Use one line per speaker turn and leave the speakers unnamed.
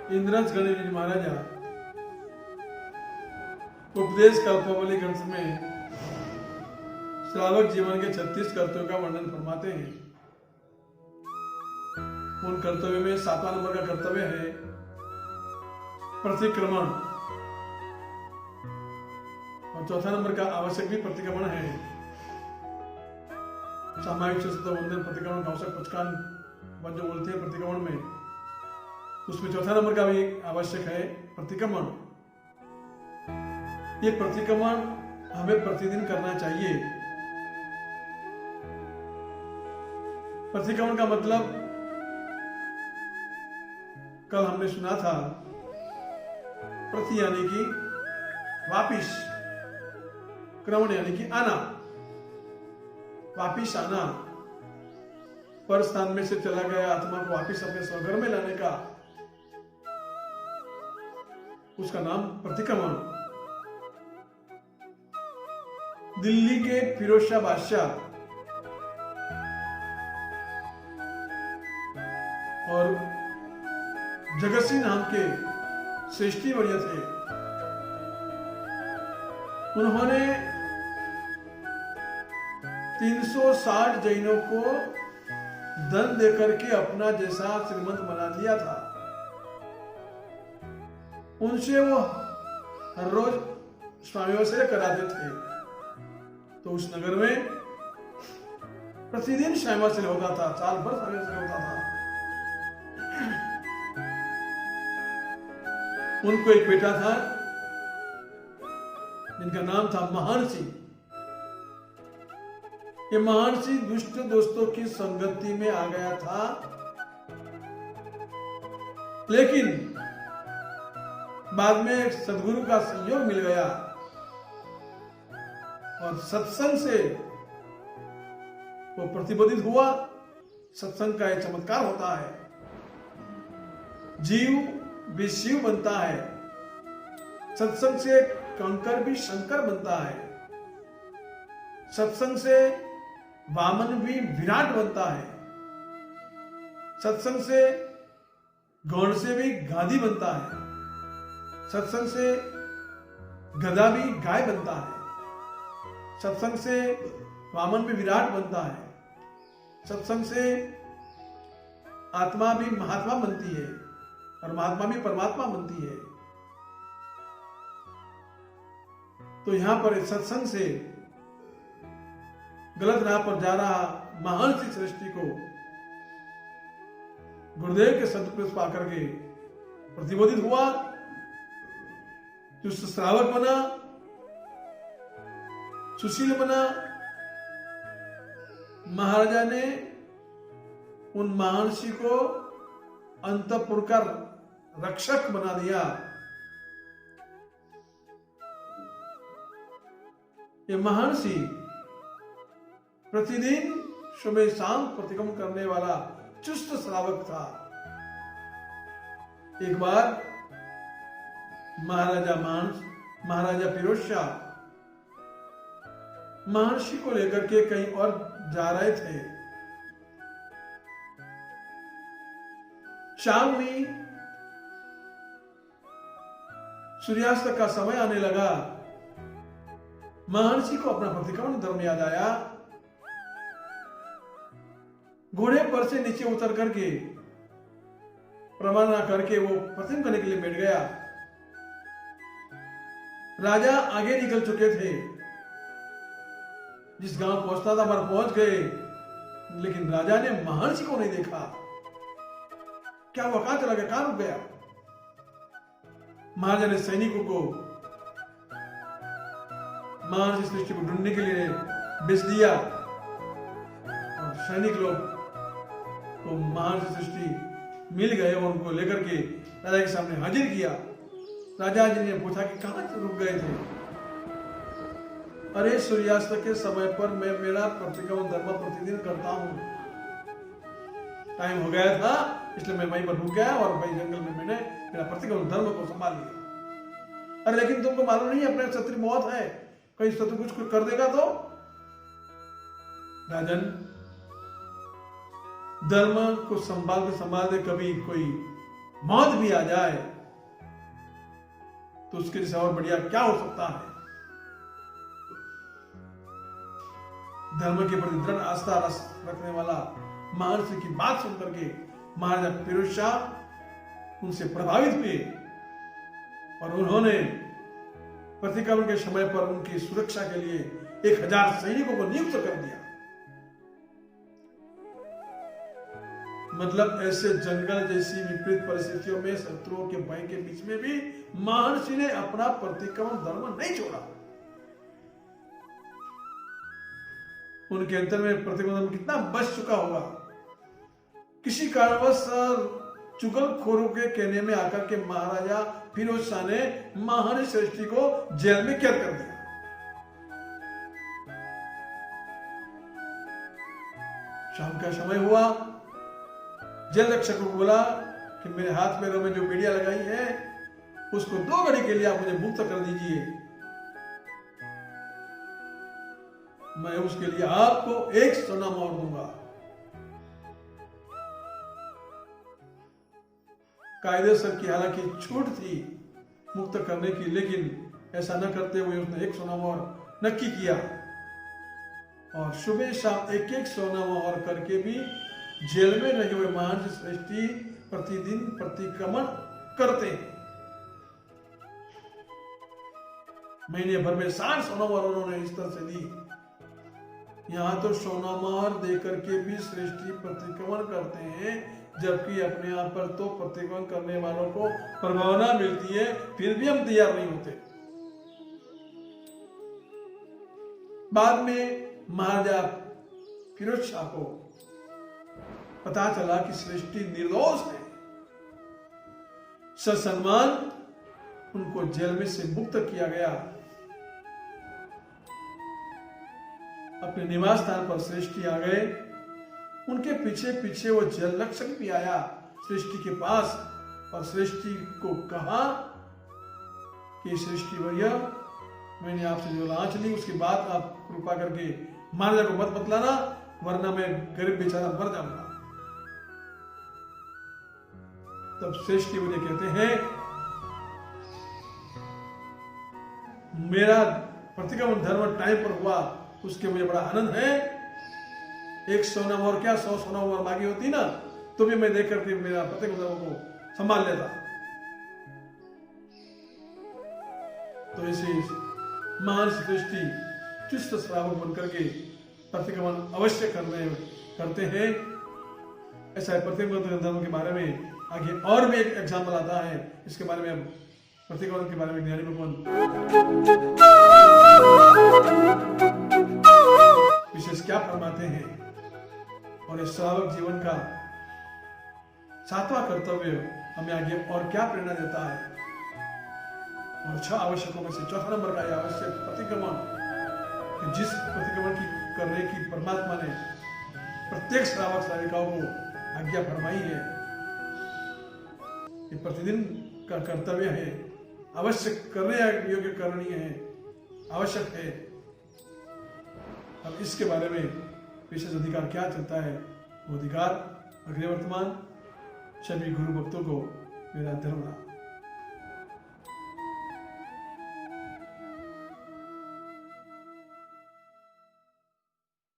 इंद्रज गणेश महाराजा उपदेश कल्पावली ग्रंथ में श्रावक जीवन के 36 कर्तव्यों का वर्णन फरमाते हैं। उन कर्तव्यों में 7वां नंबर का कर्तव्य है प्रतिक्रमण, और 4था नंबर का आवश्यक भी प्रतिक्रमण है। सामायिक वंदन प्रतिक्रमण का आवश्यक पुचकान जो बोलते हैं प्रतिक्रमण में, उसमें 4था नंबर का भी आवश्यक है प्रतिक्रमण। ये प्रतिक्रमण हमें प्रतिदिन करना चाहिए। प्रतिक्रमण का मतलब कल हमने सुना था, प्रति यानी कि वापिस, क्रमण यानी कि आना, वापिस आना, पर स्थान में से चला गया आत्मा को वापिस अपने स्वघर में लाने का, उसका नाम प्रतिक्रमण। दिल्ली के फिरोज शाह बादशाह और जगत सिंह नाम के श्रेष्ठी वर्य थे। उन्होंने 360 जैनों को धन देकर के अपना जैसा श्रीमंत बना दिया था। उनसे वो हर रोज स्वामित्व कराते थे। तो उस नगर में प्रतिदिन स्वामित्व होता था, साल भर स्वामित्व होता था। उनको एक बेटा था जिनका नाम था महर्षि। ये महर्षि दुष्ट दोस्तों की संगति में आ गया था, लेकिन बाद में सदगुरु का संयोग मिल गया और सत्संग से वो प्रतिबोधित हुआ। सत्संग का एक चमत्कार होता है, जीव भी शिव बनता है, सत्संग से कंकर भी शंकर बनता है, सत्संग से वामन भी विराट बनता है, सत्संग से गौड़ से भी गादी बनता है, सत्संग से गधा भी गाय बनता है, सत्संग से वामन भी विराट बनता है, सत्संग से आत्मा भी महात्मा बनती है और महात्मा भी परमात्मा बनती है। तो यहां पर सत्संग से गलत राह पर जा रहा महर्षि सृष्टि को गुरुदेव के सदुपदेश पाकर के प्रतिबोधित हुआ, जो श्रावक बना, सुशील बना। महाराजा ने उन महर्षि को अंतपुर का रक्षक बना दिया। ये महर्षि प्रतिदिन सुबह शाम प्रतिक्रमण करने वाला चुस्त श्रावक था। एक बार महाराजा फिरोज शाह महर्षि को लेकर के कहीं और जा रहे थे। शाम हुई, सूर्यास्त का समय आने लगा। महर्षि को अपना प्रतिक्रमण धर्म याद आया। घोड़े पर से नीचे उतर करके प्रमाण करके वो प्रतिक्रमण करने के लिए बैठ गया। राजा आगे निकल चुके थे, जिस गांव पहुंचता था वहां पहुंच गए, लेकिन राजा ने महर्षि को नहीं देखा। क्या वो कहां चला गया, कहां रुक गया? महाराजा ने सैनिकों को महर्षि सृष्टि को ढूंढने के लिए भेज दिया और सैनिक लोग तो महर्षि सृष्टि मिल गए और उनको लेकर के राजा के सामने हाजिर किया। राजा जी ने पूछा कि कहां रुक गए थे? अरे सूर्यास्त के समय पर मैं मेरा प्रतिक्रमण धर्म प्रतिदिन करता हूं, टाइम हो गया था इसलिए मैं वहीं पर रुक गया और वहीं जंगल में मैंने मेरा प्रतिक्रमण धर्म को संभाल लिया। अरे लेकिन तुमको मालूम नहीं अपने शत्रु मौत है, कहीं शत्रु कुछ कर देगा तो? राजन, धर्म को संभालते संभालते कभी कोई मौत भी आ जाए तो उसके जैसे और बढ़िया क्या हो सकता है। धर्म के प्रति दृढ़ आस्था रखने वाला महर्षि की बात सुनकर के महाराजा फिरोज शाह उनसे प्रभावित हुए और उन्होंने प्रतिक्रमण के समय पर उनकी सुरक्षा के लिए 1000 सैनिकों को नियुक्त कर दिया। मतलब ऐसे जंगल जैसी विपरीत परिस्थितियों में शत्रुओं के भय के बीच में भी महर्षि ने अपना प्रतिक्रमण धर्म नहीं छोड़ा। उनके अंतर में प्रतिक्रमण कितना बच चुका होगा। किसी कारणवश चुगलखोरों के कहने में आकर के महाराजा फिरोज शाह ने महर्षि श्रेष्ठी को जेल में कैद कर दिया। शाम का समय हुआ, जेल रक्षक को बोला कि मेरे हाथ पैरों में जो बेड़ियां लगाई है उसको 2 घड़ी के लिए आप मुझे मुक्त कर दीजिए, मैं उसके लिए आपको 1 सोना मोहर दूंगा। कायदेसर की हालांकि छूट थी मुक्त करने की, लेकिन ऐसा न करते हुए उसने 1 सोना मोहर नक्की किया और सुबह शाम 1-1 सोना मोहर करके भी जेल में रहे हुए महर्षि श्रेष्ठी प्रतिदिन प्रतिक्रमण करते हैं। महीने भर में 60 सोना मोहर उन्होंने इस तरह से दी। यहां तो सोना मोहर देकर के भी श्रेष्ठी प्रतिक्रमण करते हैं, जबकि अपने आप पर तो प्रतिक्रमण करने वालों को प्रभावना मिलती है, फिर भी हम तैयार नहीं होते। बाद में महाराजा फिरोज शाह को पता चला कि श्रेष्ठी निर्दोष है। ससम्मान उनको जेल में से मुक्त किया गया। अपने निवास स्थान पर श्रेष्ठी आ गए। उनके पीछे पीछे वो जेल रक्षक भी आया श्रेष्ठी के पास और श्रेष्ठी को कहा कि श्रेष्ठी भैया, मैंने आपसे जो लांच ली उसके बाद आप कृपा करके महाराजा को मत बतलाना, वरना मैं गरीब बेचारा मर जाऊंगा। तब श्रेष्ठी मुझे कहते हैं, मेरा प्रतिक्रमण धर्म टाइम पर हुआ, उसके मुझे बड़ा आनंद है। 1 सोना मोहर क्या 100 सोना मोहर मांगी होती ना, तो भी मैं देख करके मेरा प्रतिक्रमण धर्म को संभाल लेता। तो इसे महर्षि श्रेष्ठी चुस्त श्रावक बनकर के प्रतिक्रमण अवश्य करते हैं। ऐसा प्रतिक्रमण धर्म के बारे में आगे और भी एक एग्जाम्पल आता है, इसके बारे में अब प्रतिक्रमण के बारे में ज्ञानी भगवान विशेष क्या फरमाते हैं और इस श्रावक जीवन का 7वां कर्तव्य हमें आगे और क्या प्रेरणा देता है। और 6 आवश्यकों में से 4था नंबर का यह आवश्यक प्रतिक्रमण, जिस प्रतिक्रमण की करने की परमात्मा ने प्रत्येक श्रावक श्राविकाओं को आज्ञा फरमाई है, ये प्रतिदिन का कर्तव्य है, आवश्यक करने योग्य करणीय है, आवश्यक है। अब इसके बारे में विशेष अधिकार क्या चलता है, वो अधिकार अगले वर्तमान सभी गुरु भक्तों को मेरा धन्यवाद।